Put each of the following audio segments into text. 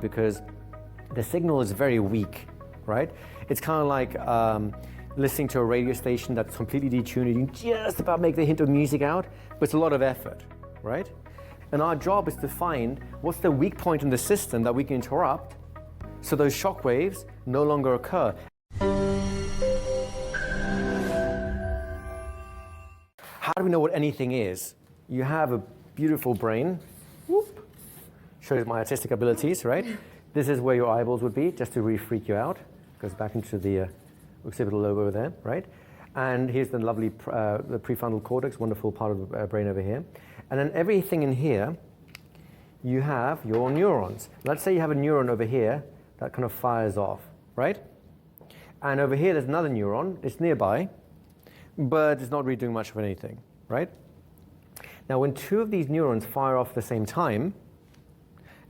because the signal is very weak, right? It's kind of like listening to a radio station that's completely detuned. You can just about make the hint of music out, but it's a lot of effort, right? And our job is to find what's the weak point in the system that we can interrupt so those shock waves no longer occur. How do we know what anything is? You have a beautiful brain. Whoop. Shows my artistic abilities, right? This is where your eyeballs would be, just to really freak you out. Goes back into the occipital lobe over there, right? And here's the lovely the prefrontal cortex, wonderful part of the brain over here. And then everything in here, you have your neurons. Let's say you have a neuron over here that kind of fires off, right? And over here, there's another neuron. It's nearby, but it's not really doing much of anything, right? Now, when two of these neurons fire off at the same time,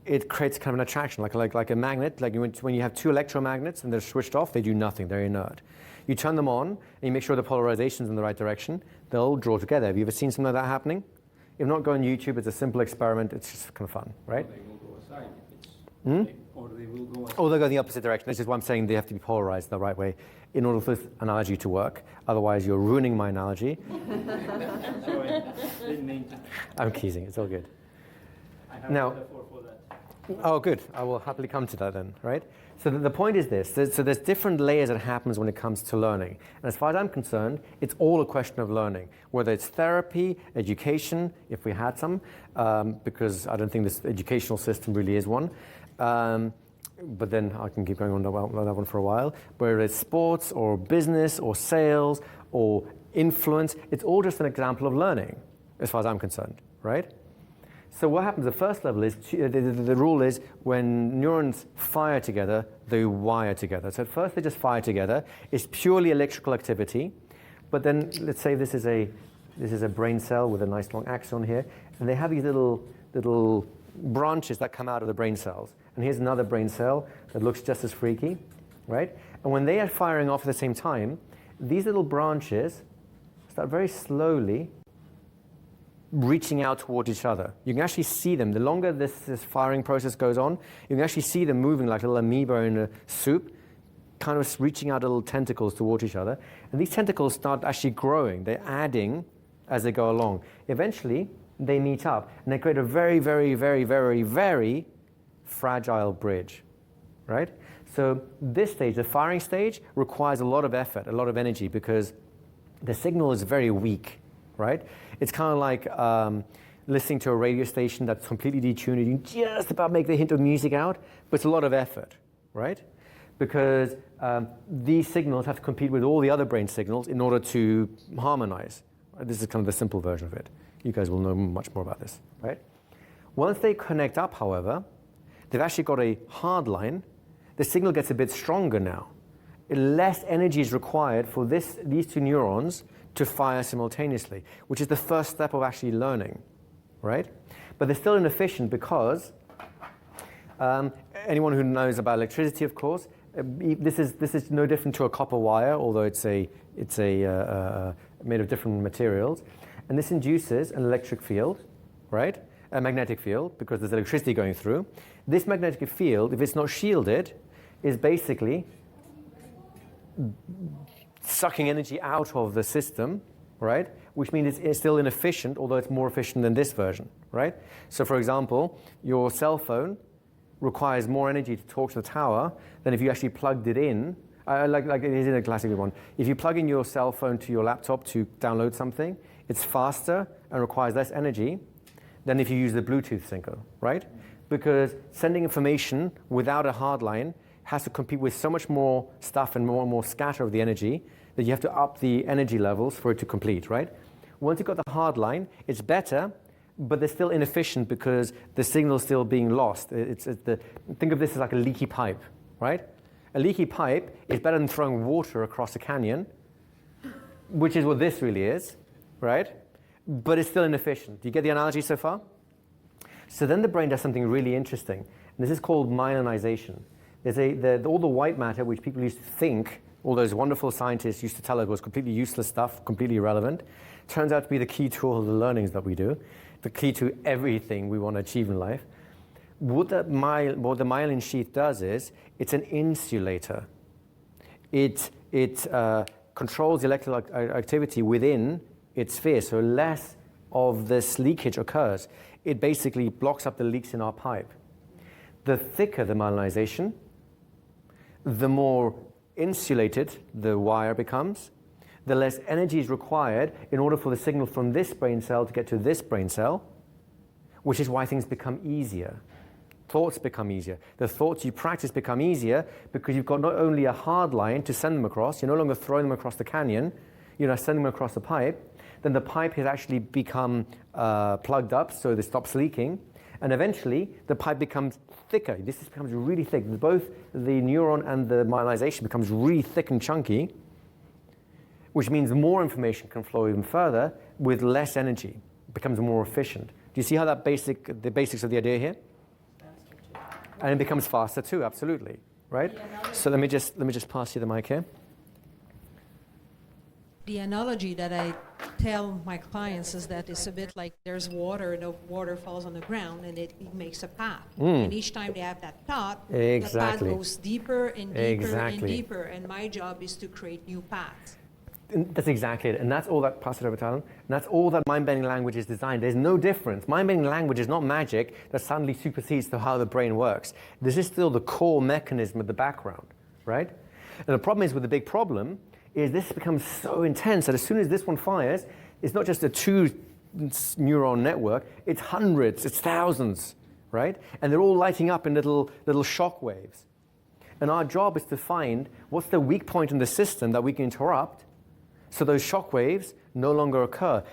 it creates kind of an attraction, like a magnet. Like when you have two electromagnets and they're switched off, they do nothing, they're inert. You turn them on, and you make sure the polarization's in the right direction, they'll draw together. Have you ever seen something like that happening? If not, go on YouTube, it's a simple experiment, it's just kind of fun, right? Or they will go aside if it's, or they will go aside. Oh, they'll go in the opposite direction. This is why I'm saying they have to be polarized the right way in order for this analogy to work. Otherwise, you're ruining my analogy. Sorry, didn't mean to. I'm teasing, it's all good. I have Now, a metaphor for that. Oh, good. I will happily come to that then, right? So the point is this. So there's different layers that happens when it comes to learning. And as far as I'm concerned, it's all a question of learning, whether it's therapy, education, if we had some, because I don't think this educational system really is one. But then I can keep going on that one for a while. Whether it's sports or business or sales or influence, it's all just an example of learning, as far as I'm concerned, right? So what happens, the first level is, the rule is when neurons fire together, they wire together. So at first they just fire together. It's purely electrical activity. But then let's say this is a brain cell with a nice long axon here. And they have these little branches that come out of the brain cells. And here's another brain cell that looks just as freaky, right? And when they are firing off at the same time, these little branches start very slowly reaching out toward each other. You can actually see them. The longer this firing process goes on, you can actually see them moving like a little amoeba in a soup, kind of reaching out little tentacles towards each other. And these tentacles start actually growing. They're adding as they go along. Eventually, they meet up, and they create a very, very, very, very, very fragile bridge, right? So this stage, the firing stage, requires a lot of effort, a lot of energy, because the signal is very weak, right? It's kind of like listening to a radio station that's completely detuned. You can just about make the hint of music out, but it's a lot of effort, right? Because these signals have to compete with all the other brain signals in order to harmonize. This is kind of the simple version of it. You guys will know much more about this, right? Once they connect up, however, they've actually got a hard line. The signal gets a bit stronger now. Less energy is required for these two neurons to fire simultaneously, which is the first step of actually learning, right? But they're still inefficient because anyone who knows about electricity, of course, this is no different to a copper wire, although it's made of different materials, and this induces an electric field, right? A magnetic field, because there's electricity going through. This magnetic field, if it's not shielded, is basically sucking energy out of the system, right? Which means it's still inefficient, although it's more efficient than this version, right? So for example, your cell phone requires more energy to talk to the tower than if you actually plugged it in. Like it is in a classic one. If you plug in your cell phone to your laptop to download something, it's faster and requires less energy than if you use the Bluetooth sync, right? Because sending information without a hard line has to compete with so much more stuff and more scatter of the energy that you have to up the energy levels for it to complete, right? Once you've got the hard line, it's better, but they're still inefficient because the signal's still being lost. Think of this as like a leaky pipe, right? A leaky pipe is better than throwing water across a canyon, which is what this really is, right? But it's still inefficient. Do you get the analogy so far? So then the brain does something really interesting. And this is called myelination. All the white matter, which people used to think, all those wonderful scientists used to tell us was completely useless stuff, completely irrelevant, turns out to be the key to all the learnings that we do, the key to everything we want to achieve in life. what the myelin sheath does is it's an insulator. It controls the electrical activity within its sphere, so less of this leakage occurs. It basically blocks up the leaks in our pipe. The thicker the myelinization, the more insulated the wire becomes, the less energy is required in order for the signal from this brain cell to get to this brain cell, which is why things become easier. Thoughts become easier. The thoughts you practice become easier because you've got not only a hard line to send them across, you're no longer throwing them across the canyon, you're now sending them across the pipe, then the pipe has actually become plugged up so it stops leaking, and eventually the pipe becomes thicker. This becomes really thick. Both the neuron and the myelinization becomes really thick and chunky, which means more information can flow even further with less energy. It becomes more efficient. Do you see how the basics of the idea here? And it becomes faster too, absolutely, right? So let me just pass you the mic here. The analogy that I tell my clients is that it's a bit like there's water, the water falls on the ground and it makes a path. And each time they have that thought, the path goes deeper and deeper and deeper. And my job is to create new paths. And that's exactly it. And that's all that, pass it over to Alan, and that's all that mind-bending language is designed. There's no difference. Mind-bending language is not magic that suddenly supersedes to how the brain works. This is still the core mechanism of the background, right? And the problem is with the big problem is this becomes so intense that as soon as this one fires, it's not just a 2 neuron network, it's hundreds, it's thousands, right? And they're all lighting up in little shock waves. And our job is to find what's the weak point in the system that we can interrupt so those shock waves no longer occur.